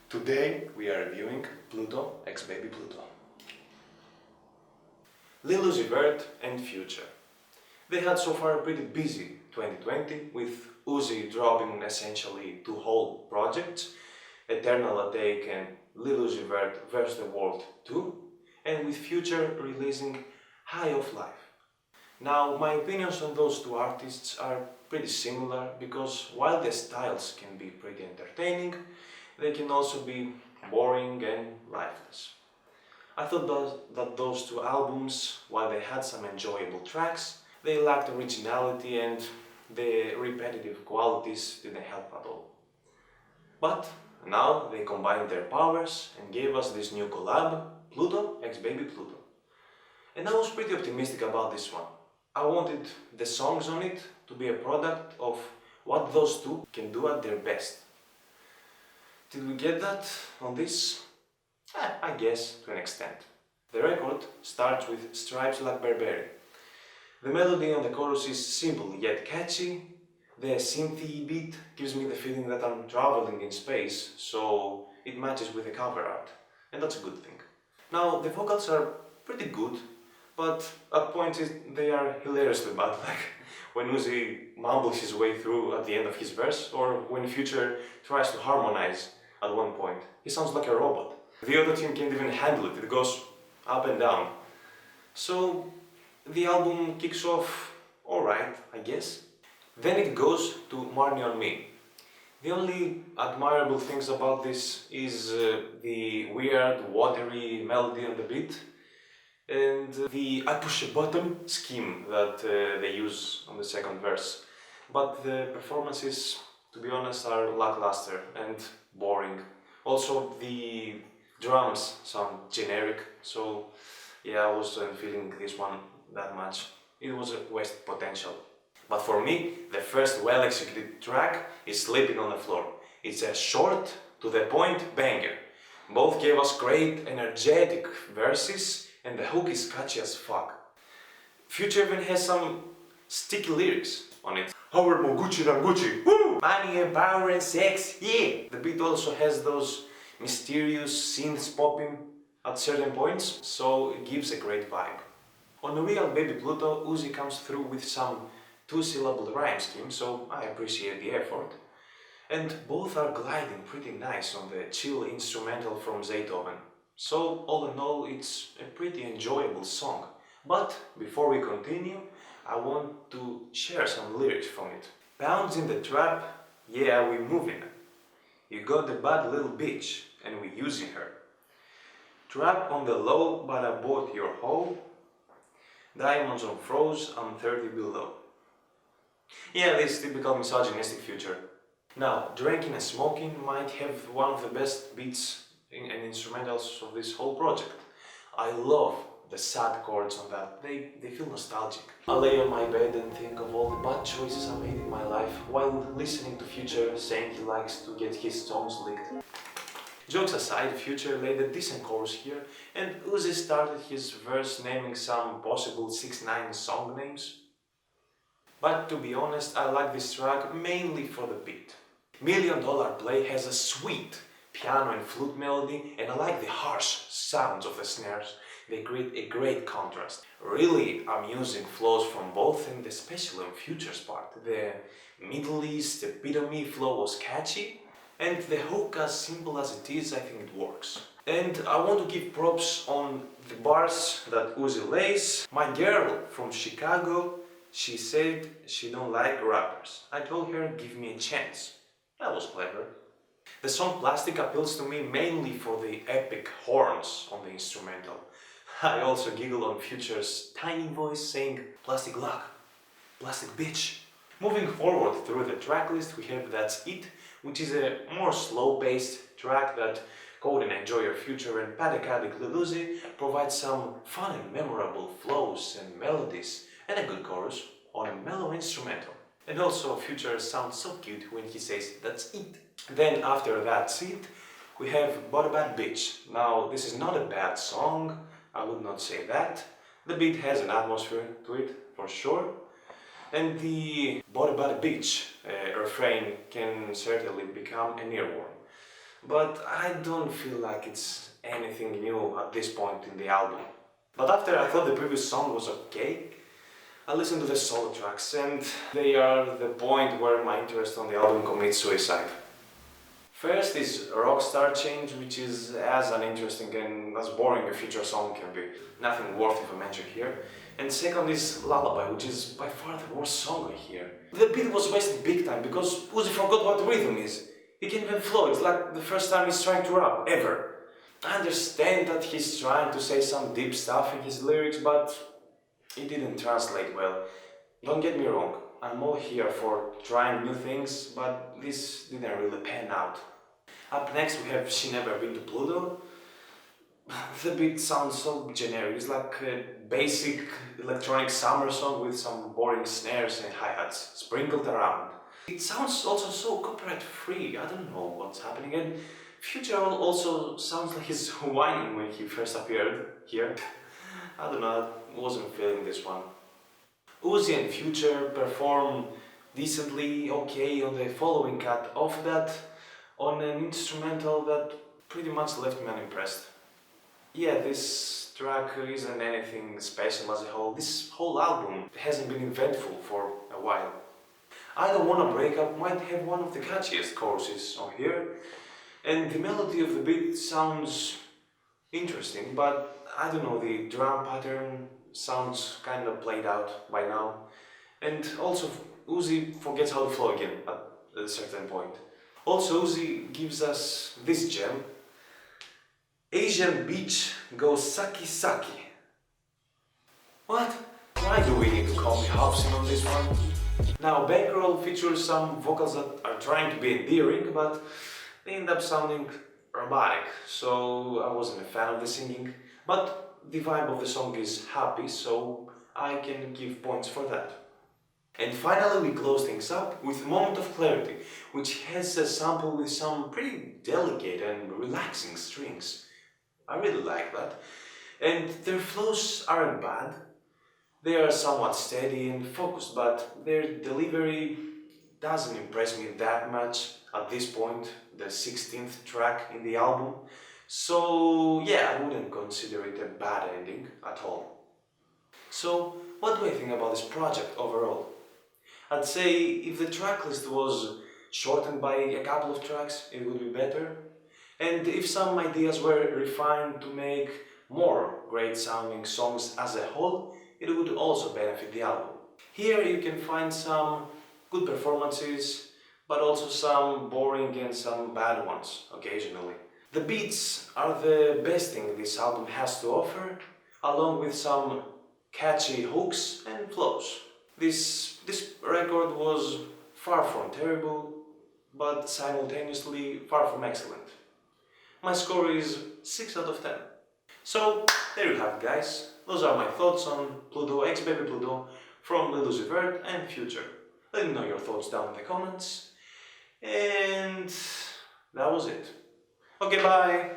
Today we are reviewing Pluto x Baby Pluto. Lil Uzi Vert and Future. They had so far a pretty busy 2020, with Uzi dropping essentially two whole projects, Eternal Attack and Lil Uzi Vert vs. the World 2, and with Future releasing High of Life. Now, my opinions on those two artists are pretty similar, because while their styles can be pretty entertaining, they can also be boring and lifeless. I thought that those two albums, while they had some enjoyable tracks, they lacked originality and the repetitive qualities didn't help at all. But now they combined their powers and gave us this new collab, Pluto x Baby Pluto. And I was pretty optimistic about this one. I wanted the songs on it to be a product of what those two can do at their best. Did we get that on this? I guess to an extent. The record starts with Stripes Like Burberry. The melody on the chorus is simple yet catchy. The synthy beat gives me the feeling that I'm traveling in space, so it matches with the cover art, and that's a good thing. Now, the vocals are pretty good, but at points they are hilariously bad, like when Uzi mumbles his way through at the end of his verse, or when Future tries to harmonize at one point. He sounds like a robot. The other team can't even handle it, it goes up and down. So the album kicks off alright, I guess. Then it goes to Marnie on Me. The only admirable things about this is the weird, watery melody on the beat, and the I push a button scheme that they use on the second verse. But the performances, to be honest, are lackluster and boring. Also, the drums sound generic, so yeah, I wasn't feeling this one that much. It was a wasted potential. But for me, the first well-executed track is Sleeping on the Floor. It's a short, to-the-point banger. Both gave us great, energetic verses, and the hook is catchy as fuck. Future even has some sticky lyrics on it. Howard Moguchi Ranguchi, woo! Money and power and sex, yeah! The beat also has those mysterious synths popping at certain points, so it gives a great vibe. On the real Baby Pluto, Uzi comes through with some two-syllable rhyme scheme, so I appreciate the effort. And both are gliding pretty nice on the chill instrumental from Zaytoven. So all in all, it's a pretty enjoyable song. But before we continue, I want to share some lyrics from it. Pounds in the trap, yeah, we moving. You got the bad little bitch, and we using her. Trap on the low, but I bought your hoe. Diamonds on froze, I'm 30 below. Yeah, this typical misogynistic Future. Now, Drinking and Smoking might have one of the best beats and instrumentals of this whole project. I love the sad chords on that, they feel nostalgic. I lay on my bed and think of all the bad choices I made in my life while listening to Future saying he likes to get his toes licked. Jokes aside, Future laid a decent chorus here, and Uzi started his verse naming some possible 6ix9ine song names. But to be honest, I like this track mainly for the beat. Million Dollar Play has a sweet piano and flute melody, and I like the harsh sounds of the snares. They create a great contrast. Really amusing flows from both, and especially on Future's part. The Middle East epitome flow was catchy, and the hook, as simple as it is, I think it works. And I want to give props on the bars that Uzi lays. My girl from Chicago, she said she don't like rappers. I told her, give me a chance. That was clever. The song Plastic appeals to me mainly for the epic horns on the instrumental. I also giggle on Future's tiny voice saying plastic luck, plastic bitch. Moving forward through the tracklist, we have That's It, which is a more slow-paced track that Code and Enjoy Your Future and Padacadic Lil Uzi provide some fun and memorable flows and melodies, and a good chorus on a mellow instrumental. And also Future sounds so cute when he says that's it. Then after That's It, we have But a Bad Bitch. Now this is not a bad song, I would not say that. The beat has an atmosphere to it, for sure. And the But a Bad Bitch refrain can certainly become an earworm. but I don't feel like it's anything new at this point in the album. But after I thought the previous song was okay, I listened to the solo tracks and they are the point where my interest on the album commits suicide. First is Rockstar Change, which is as uninteresting and as boring a feature song can be. Nothing worthy of a mention here. And second is Lullaby, which is by far the worst song I hear. The beat was wasted big time because Uzi forgot what rhythm is. He can't even flow, it's like the first time he's trying to rap, ever. I understand that he's trying to say some deep stuff in his lyrics, but it didn't translate well. Don't get me wrong, I'm all here for trying new things, but this didn't really pan out. Up next we have She Never Been to Pluto. The beat sounds so generic, it's like a basic electronic summer song with some boring snares and hi-hats sprinkled around. It sounds also so copyright free, I don't know what's happening, and Future also sounds like he's whining when he first appeared here. I don't know, I wasn't feeling this one. Uzi and Future perform decently okay on the following cut of that, on an instrumental that pretty much left me unimpressed. Yeah, this track isn't anything special as a whole. This whole album hasn't been eventful for a while. I Don't Wanna Break Up might have one of the catchiest choruses on here, and the melody of the beat sounds interesting, but I don't know, the drum pattern sounds kind of played out by now. And also, Uzi forgets how to flow again at a certain point. Also, Uzi gives us this gem. Asian Beach goes Saki Saki. What? Why do we need to call me Hobson on this one? Now, Bankroll features some vocals that are trying to be endearing, but they end up sounding robotic, so I wasn't a fan of the singing. But the vibe of the song is happy, so I can give points for that. And finally we close things up with Moment of Clarity, which has a sample with some pretty delicate and relaxing strings. I really like that. And their flows aren't bad. They are somewhat steady and focused, but their delivery doesn't impress me that much at this point, the 16th track in the album. So yeah, I wouldn't consider it a bad ending at all. So what do I think about this project overall? I'd say if the tracklist was shortened by a couple of tracks, it would be better. And if some ideas were refined to make more great sounding songs as a whole, it would also benefit the album. Here you can find some good performances, but also some boring and some bad ones occasionally. The beats are the best thing this album has to offer, along with some catchy hooks and flows. This record was far from terrible, but simultaneously far from excellent. My score is 6 out of 10. So, there you have it, guys. Those are my thoughts on Pluto x Baby Pluto from Lil Uzi Vert and Future. Let me know your thoughts down in the comments. And that was it. Okay, bye!